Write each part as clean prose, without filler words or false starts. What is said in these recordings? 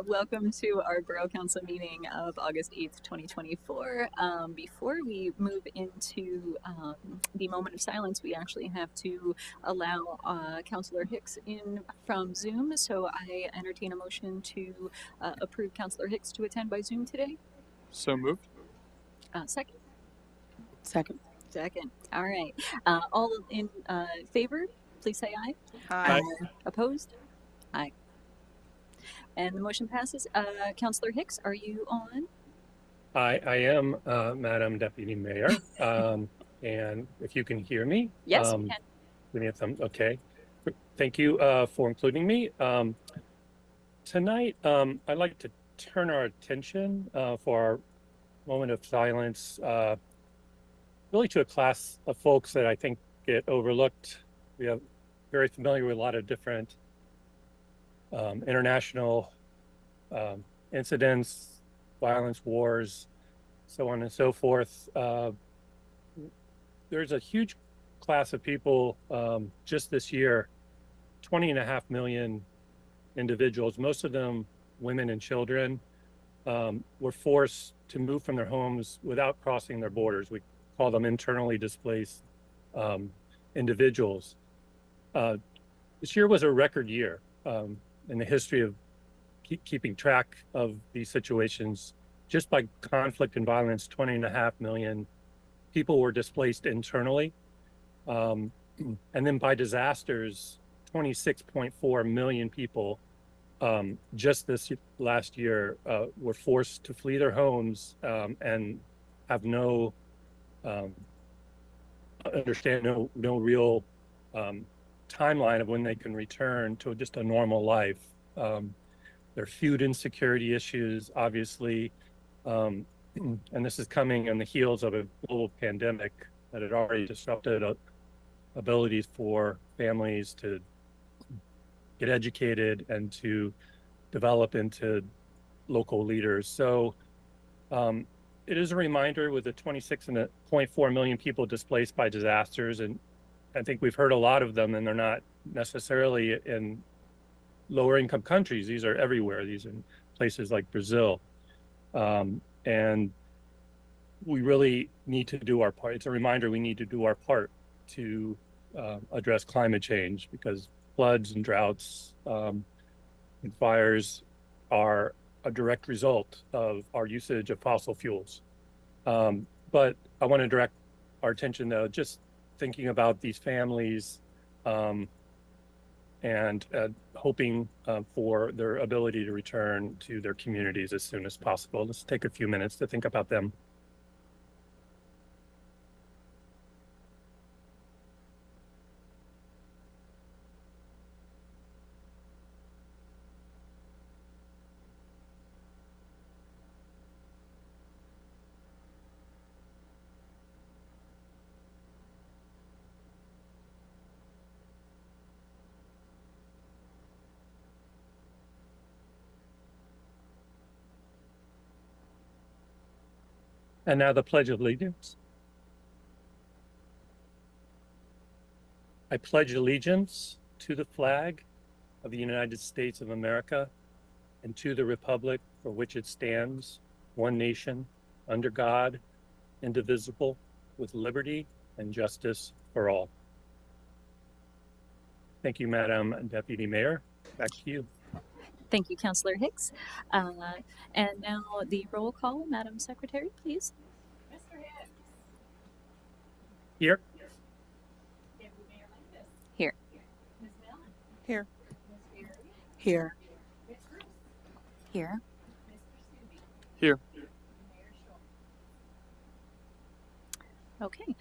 Welcome to our Borough Council meeting of August 8th, 2024. Before we move into the moment of silence, we actually have to allow Councillor Hicks in from Zoom. So I entertain a motion to approve Councillor Hicks to attend by Zoom today. So moved. Second? Second. Second. All right. All in favor, please say aye. Aye. Opposed? Aye. And the motion passes. Councillor Hicks, are you on? I am, Madam Deputy Mayor. And if you can hear me. Yes, we can. Give me a thumb. Okay. Thank you for including me. Tonight, I'd like to turn our attention for our moment of silence really to a class of folks that I think get overlooked. We are very familiar with a lot of different international incidents, violence, wars, so on and so forth. There's a huge class of people just this year, 20.5 million individuals, most of them women and children, were forced to move from their homes without crossing their borders. We call them internally displaced individuals. This year was a record year in the history of keeping track of these situations. Just by conflict and violence, 20.5 million people were displaced internally. And then by disasters, 26.4 million people just this last year were forced to flee their homes and have no real timeline of when they can return to just a normal life. There are food insecurity issues, obviously, and this is coming on the heels of a global pandemic that had already disrupted abilities for families to get educated and to develop into local leaders. So it is a reminder with the 26.4 million people displaced by disasters, and I think we've heard a lot of them, and they're not necessarily in lower income countries. These are everywhere. These are in places like Brazil. And we really need to do our part. It's a reminder we need to do our part to address climate change, because floods and droughts and fires are a direct result of our usage of fossil fuels. But I want to direct our attention, though, just thinking about these families and hoping for their ability to return to their communities as soon as possible. Let's take a few minutes to think about them. And now the Pledge of Allegiance. I pledge allegiance to the flag of the United States of America and to the republic for which it stands, one nation, under God, indivisible, with liberty and justice for all. Thank you, Madam Deputy Mayor. Back to you. Thank you, Councillor Hicks. And now the roll call, Madam Secretary, please. Mr. Hicks. Here. Deputy Mayor Landis. Here. Ms. Mellon. Here. Ms. Berry. Here. Ms. Bruce. Here. Mr. Stubbe. Here. And Mayor Schultz. Okay.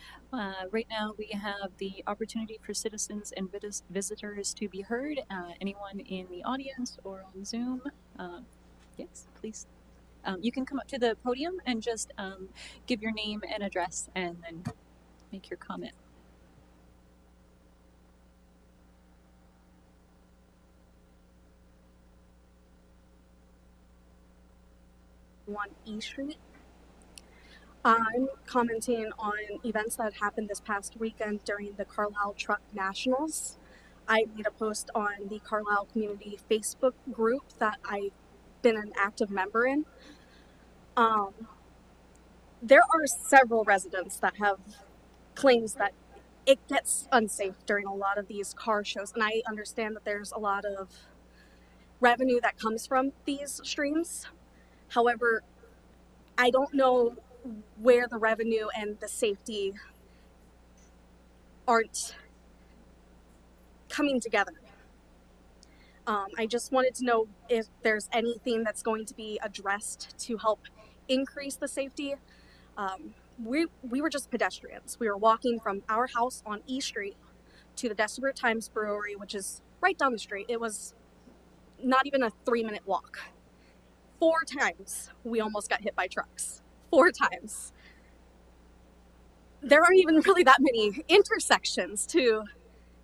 Right now we have the opportunity for citizens and visitors to be heard. Anyone in the audience or on Zoom? Yes, please. You can come up to the podium and just give your name and address and then make your comment. E Street. I'm commenting on events that happened this past weekend during the Carlisle Truck Nationals. I made a post on the Carlisle Community Facebook group that I been an active member in. There are several residents that have claims that it gets unsafe during a lot of these car shows, and I understand that there's a lot of revenue that comes from these streams. However, I don't know where the revenue and the safety aren't coming together. I just wanted to know if there's anything that's going to be addressed to help increase the safety. We were just pedestrians. We were walking from our house on E Street to the Desperate Times Brewery, which is right down the street. It was not even a 3-minute walk. 4 times we almost got hit by trucks. 4 times. There aren't even really that many intersections to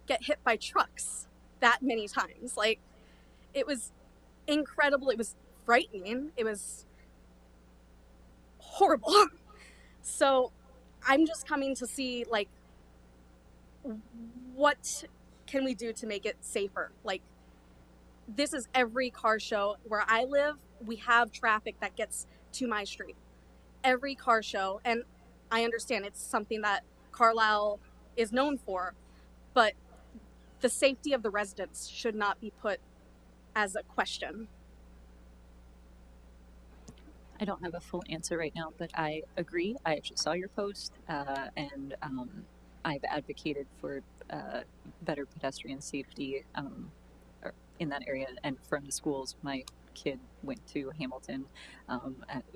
get hit by trucks that many times. Like, it was incredible. It was frightening. It was horrible. So I'm just coming to see, like, what can we do to make it safer? Like, this is every car show where I live. We have traffic that gets to my street. Every car show, and I understand it's something that Carlisle is known for, but the safety of the residents should not be put as a question. I don't have a full answer right now, but I agree. I actually saw your post, and I've advocated for better pedestrian safety in that area and from the schools. My kid went to Hamilton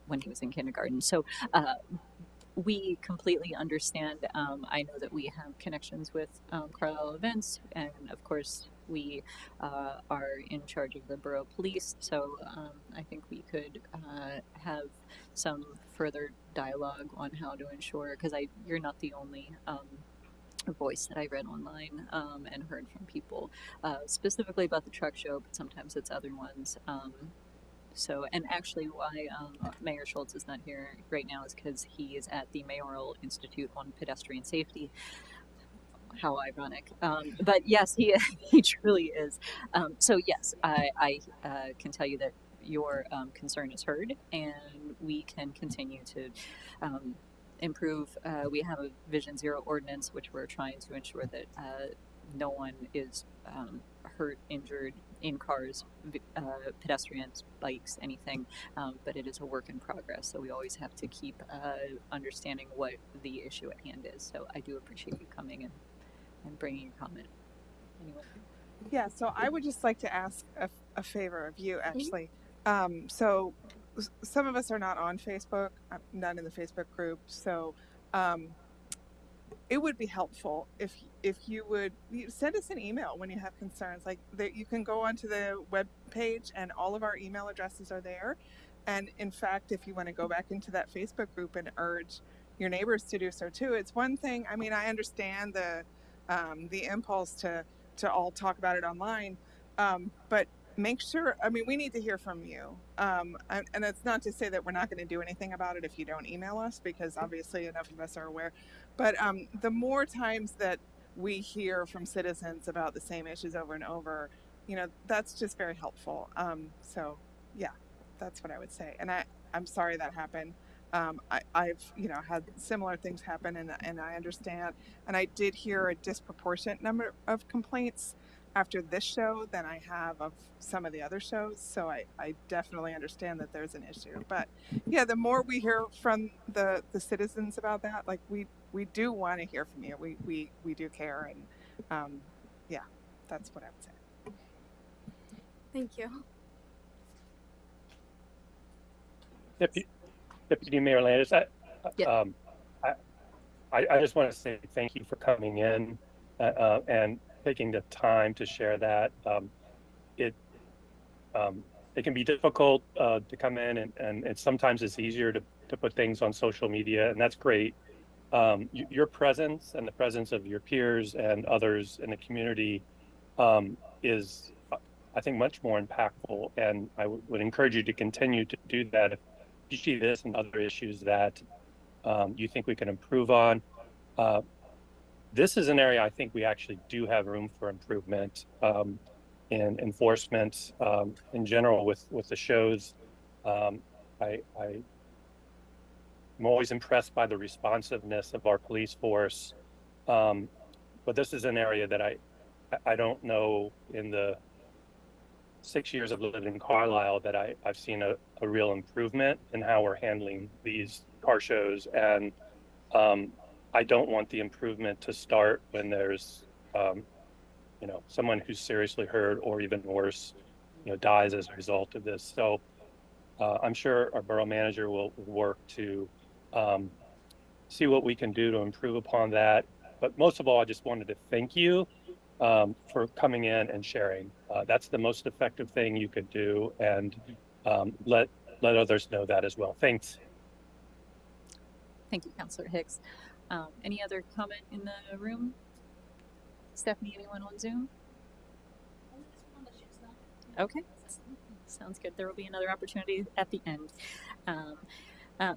when he was in kindergarten. So we completely understand. I know that we have connections with Carlisle events, and of course, we are in charge of the borough police. So I think we could have some further dialogue on how to ensure, because you're not the only voice that I read online and heard from people specifically about the truck show, but sometimes it's other ones. So, and actually, why Mayor Schultz is not here right now is because he is at the Mayoral Institute on Pedestrian Safety. How ironic. But yes, he he truly is. So yes, I can tell you that your concern is heard, and we can continue to improve. We have a Vision Zero ordinance, which we're trying to ensure that no one is hurt, injured in cars, pedestrians, bikes, anything. But it is a work in progress, so we always have to keep understanding what the issue at hand is. So I do appreciate you coming and bringing your comment. Anyone? Yeah, so I would just like to ask a favor of you, actually. So some of us are not on Facebook. I'm not in the Facebook group. So it would be helpful if you would send us an email when you have concerns. Like, that you can go onto the web page and all of our email addresses are there. And in fact, if you want to go back into that Facebook group and urge your neighbors to do so too, it's one thing. I mean, I understand the impulse to all talk about it online, but make sure. I mean, we need to hear from you. And it's not to say that we're not going to do anything about it if you don't email us, because obviously enough of us are aware. But the more times that we hear from citizens about the same issues over and over, that's just very helpful. So yeah, that's what I would say. And I'm sorry that happened. I've had similar things happen, and I understand. And I did hear a disproportionate number of complaints after this show than I have of some of the other shows. So I definitely understand that there's an issue. But yeah, the more we hear from the citizens about that, like, we do want to hear from you. We do care, and yeah, that's what I would say. Thank you. Deputy Mayor Landis, Yeah. I just want to say thank you for coming in and taking the time to share that. It it can be difficult to come in, and sometimes it's easier to put things on social media, and that's great. Your presence and the presence of your peers and others in the community is, I think, much more impactful. And I would encourage you to continue to do that if you see this and other issues that you think we can improve on. Uh, this is an area I think we actually do have room for improvement in enforcement in general with the shows. I'm always impressed by the responsiveness of our police force. But this is an area that I don't know in the 6 years of living in Carlisle that I've seen a real improvement in how we're handling these car shows. And I don't want the improvement to start when there's, someone who's seriously hurt or even worse, dies as a result of this. So I'm sure our borough manager will work to um, see what we can do to improve upon that. But most of all, I just wanted to thank you for coming in and sharing. That's the most effective thing you could do, and let others know that as well. Thanks. Thank you, Councillor Hicks. Any other comment in the room? Stephanie, anyone on Zoom? Okay, sounds good. There will be another opportunity at the end. Um,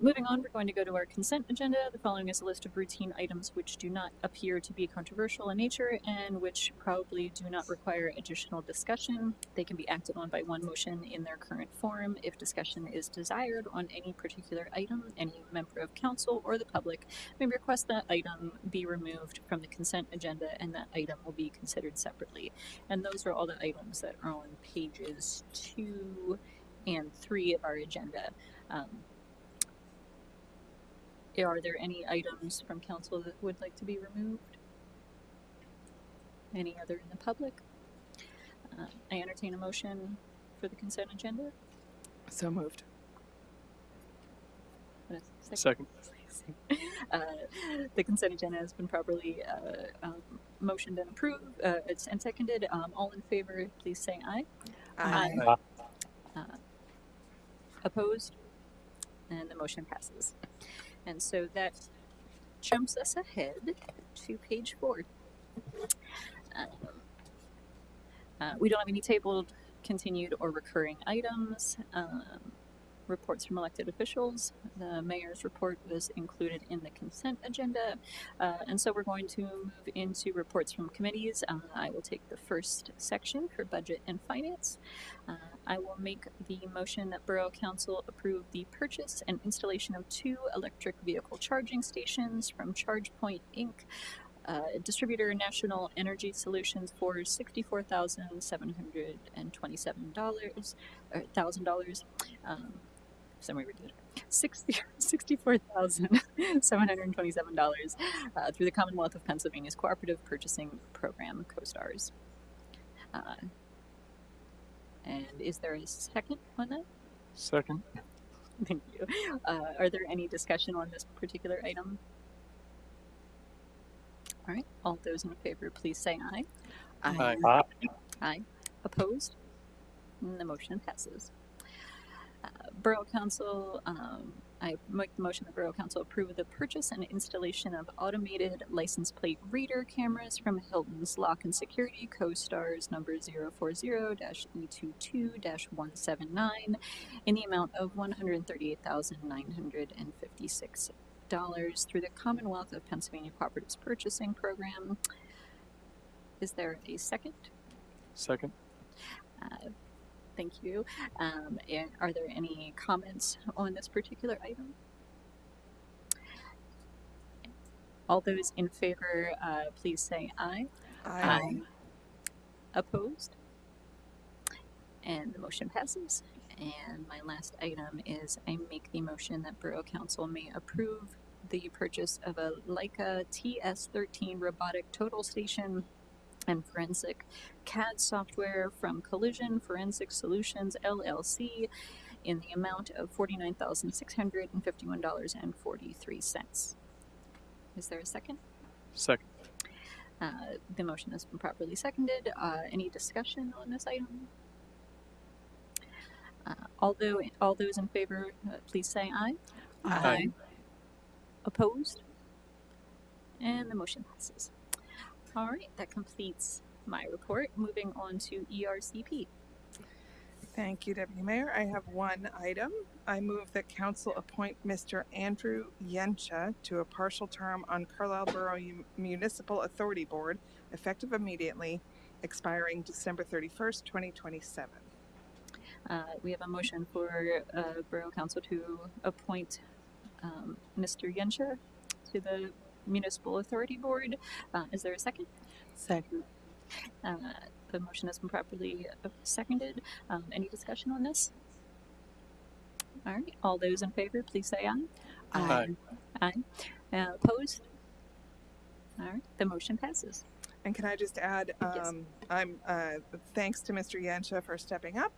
Moving on, we're going to go to our consent agenda. The following is a list of routine items which do not appear to be controversial in nature and which probably do not require additional discussion. They can be acted on by one motion in their current form. If discussion is desired on any particular item, any member of council or the public may request that item be removed from the consent agenda and that item will be considered separately. And those are all the items that are on pages 2 and 3 of our agenda. Are there any items from council that would like to be removed? Any other in the public? I entertain a motion for the consent agenda. So moved. Second. The consent agenda has been properly motioned and approved. It's and seconded. All in favor, please say aye. Aye. Opposed? And the motion passes. And so that jumps us ahead to page 4. We don't have any tabled, continued, or recurring items. Reports from elected officials. The mayor's report was included in the consent agenda. And so we're going to move into reports from committees. I will take the first section for budget and finance. I will make the motion that Borough Council approve the purchase and installation of 2 electric vehicle charging stations from ChargePoint Inc., distributor National Energy Solutions for $64,727 or $1,000. Somewhere we did $64,727 through the Commonwealth of Pennsylvania's Cooperative Purchasing Program, CoStars. And is there a second on that? Second. Thank you. Are there any discussion on this particular item? All right. All those in favor, please say aye. Aye. Aye. Aye. Opposed? And the motion passes. Borough Council, I make the motion that Borough Council approve the purchase and installation of automated license plate reader cameras from Hilton's Lock and Security, CoStars number 040-E22-179 in the amount of $138,956 through the Commonwealth of Pennsylvania Cooperatives Purchasing Program. Is there a second? Second. Thank you. And are there any comments on this particular item? All those in favor, please say aye. Aye. Opposed? And the motion passes. And my last item is I make the motion that Borough Council may approve the purchase of a Leica TS13 robotic total station and forensic CAD software from Collision Forensic Solutions LLC in the amount of $49,651.43. Is there a second? Second. The motion has been properly seconded. Any discussion on this item? All those in favor, please say aye. Aye. Opposed? And the motion passes. All right, that completes my report. Moving on to ERCP. Thank you, Deputy Mayor. I have one item. I move that council appoint Mr. Andrew Yencha to a partial term on Carlisle Borough Municipal Authority Board, effective immediately, expiring December 31st, 2027. We have a motion for Borough Council to appoint Mr. Yensha to the Municipal Authority Board. Is there a second? Second. Uh, the motion has been properly seconded. Any discussion on this? All right. All those in favor, please say aye. Aye. Aye. Opposed? All right. The motion passes. And can I just add, Yes. I'm thanks to Mr. Yansha for stepping up.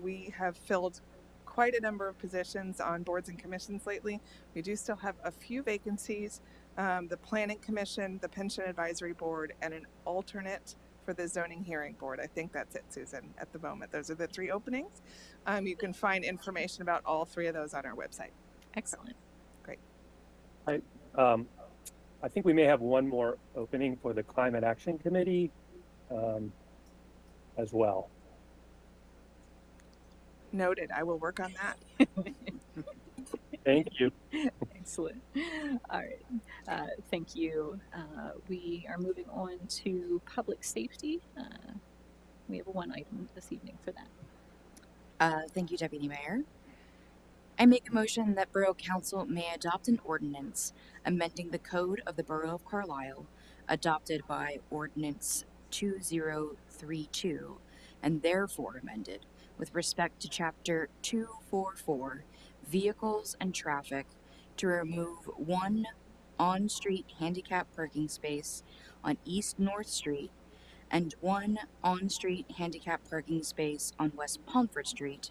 We have filled quite a number of positions on boards and commissions lately. We do still have a few vacancies. The Planning Commission, the Pension Advisory Board, and an alternate for the Zoning Hearing Board. I think that's it, Susan, at the moment. Those are the 3 openings. You can find information about all 3 of those on our website. Excellent. I think we may have one more opening for the Climate Action Committee as well. Noted. I will work on that. Thank you. Excellent. All right. Thank you. We are moving on to public safety. We have one item this evening for that. Thank you, Deputy Mayor. I make a motion that Borough Council may adopt an ordinance amending the Code of the Borough of Carlisle, adopted by Ordinance 2032, and therefore amended, with respect to Chapter 244, Vehicles and Traffic, to remove one on-street handicap parking space on East North Street and one on-street handicap parking space on West Pomfret Street,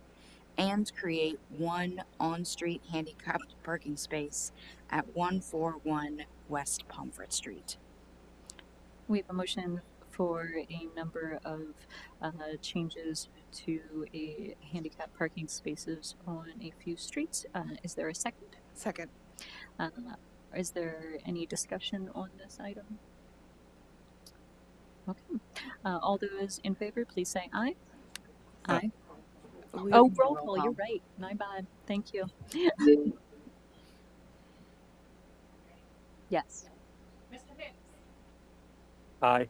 and create one on-street handicapped parking space at 141 West Pomfret Street. We have a motion for a number of changes to a handicap parking spaces on a few streets. Is there a second? Second. Is there any discussion on this item? Okay. All those in favor, please say aye. Aye. Oh, roll call. You're right. My bad. Thank you. Yes. Mr. Hicks, Aye.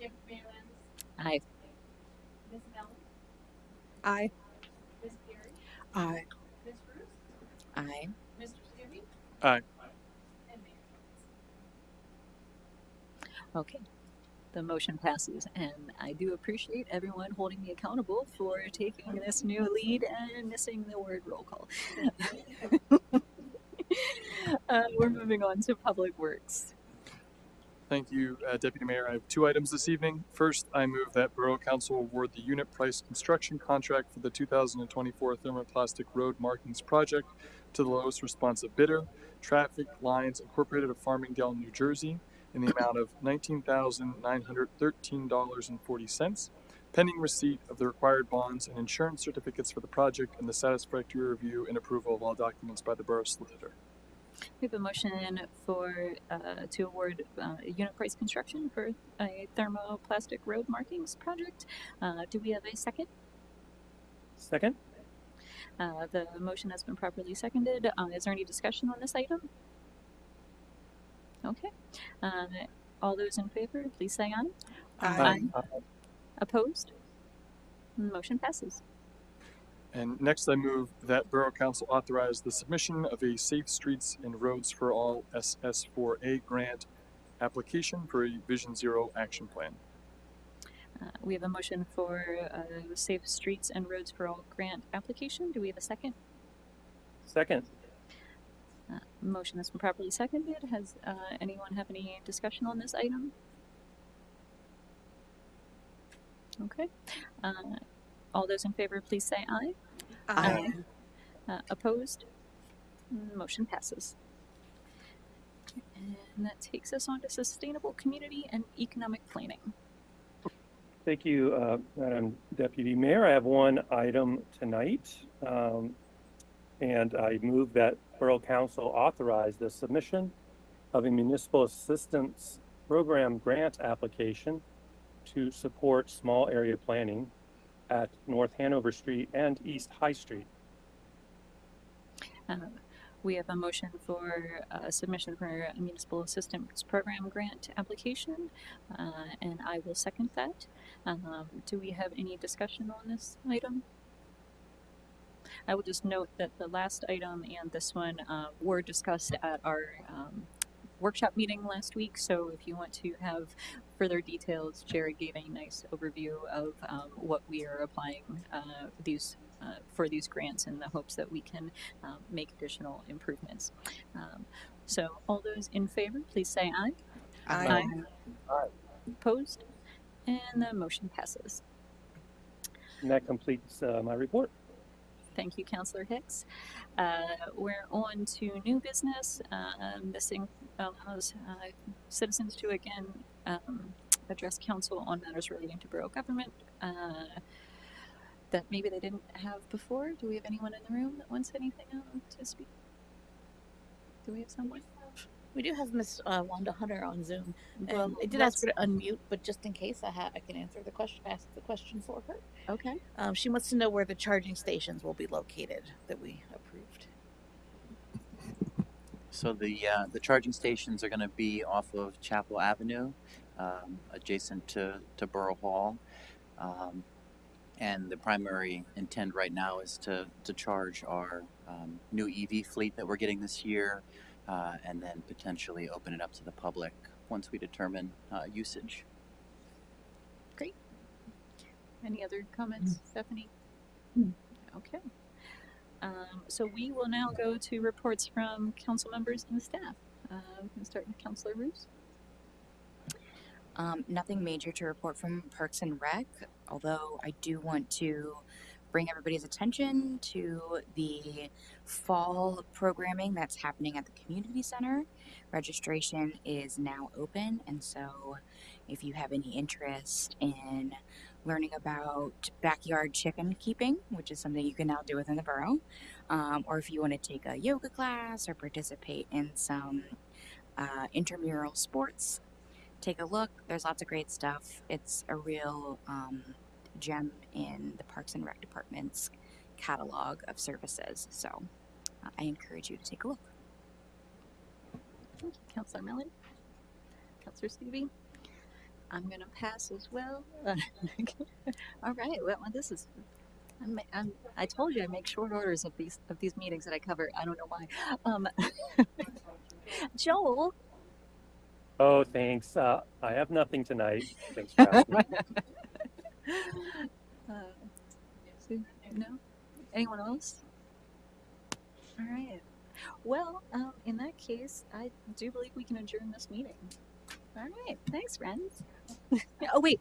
Deputy Mayor Lenz, Aye. Ms. Mellon, Aye. Ms. Perry, Aye. Ms. Bruce, Aye. Mr. Stubbe, Aye. and Mayor Schwartz. Okay. The motion passes, and I do appreciate everyone holding me accountable for taking this new lead and missing the word roll call. We're moving on to Public Works. Thank you, Deputy Mayor. I have 2 items this evening. First, I move that Borough Council award the unit price construction contract for the 2024 thermoplastic road markings project to the lowest responsive bidder, Traffic Lines Incorporated of Farmingdale, New Jersey, in the amount of $19,913.40, pending receipt of the required bonds and insurance certificates for the project and the satisfactory review and approval of all documents by the Borough Solicitor. We have a motion for to award unit price construction for a thermoplastic road markings project. Do we have a second? Second? The motion has been properly seconded. Is there any discussion on this item? Okay. All those in favor, please say aye. Aye. Opposed? Motion passes. And next, I move that Borough Council authorize the submission of a Safe Streets and Roads for All SS4A grant application for a Vision Zero action plan. We have a motion for Safe Streets and Roads for All grant application. Do we have a second? Second. Motion has been properly seconded. Has anyone have any discussion on this item? Okay. All those in favor, please say aye. Aye. Opposed? Motion passes. And that takes us on to sustainable community and economic planning. Thank you, Madam Deputy Mayor. I have one item tonight, and I move that Borough Council authorize the submission of a municipal assistance program grant application to support small area planning at North Hanover Street and East High Street. We have a motion for submission for a municipal assistance program grant application, and I will second that. Do we have any discussion on this item? I will just note that the last item and this one were discussed at our workshop meeting last week. So if you want to have further details, Jerry gave a nice overview of what we are applying for these grants in the hopes that we can make additional improvements. So all those in favor, please say aye. Aye. Opposed? And the motion passes. And that completes my report. Thank you, Councillor Hicks. We're on to new business. This allows citizens to again address council on matters relating to borough government that maybe they didn't have before. Do we have anyone in the room that wants anything to speak? Do we have someone? We do have Miss Wanda Hunter on Zoom. Well, And I did ask her to unmute, but just in case, I can answer the question. Ask the question for her. Okay. She wants to know where the charging stations will be located that we approved. So the charging stations are going to be off of Chapel Avenue, adjacent to Borough Hall, and the primary intent right now is to charge our new EV fleet that we're getting this year, and then potentially open it up to the public once we determine usage. Great. Any other comments, Stephanie? Okay. So we will now go to reports from council members and staff. We can start with Councillor Roos. Nothing major to report from Parks and Rec, although I do want to bring everybody's attention to the fall programming that's happening at the community center. Registration is now open, and so if you have any interest in learning about backyard chicken keeping, which is something you can now do within the borough, or if you want to take a yoga class or participate in some intramural sports, take a look. There's lots of great stuff. It's a real gem in the Parks and Rec Department's catalog of services. So I encourage you to take a look. Thank you, Councillor Mellon. Councillor Stevie. I'm going to pass as well. All right. Well, this is. I told you I make short orders of these meetings that I cover. I don't know why. Joel. Oh, thanks. I have nothing tonight. Thanks for asking. No? Anyone else? All right. Well, in that case, I do believe we can adjourn this meeting. All right. Thanks, friends. Oh, wait.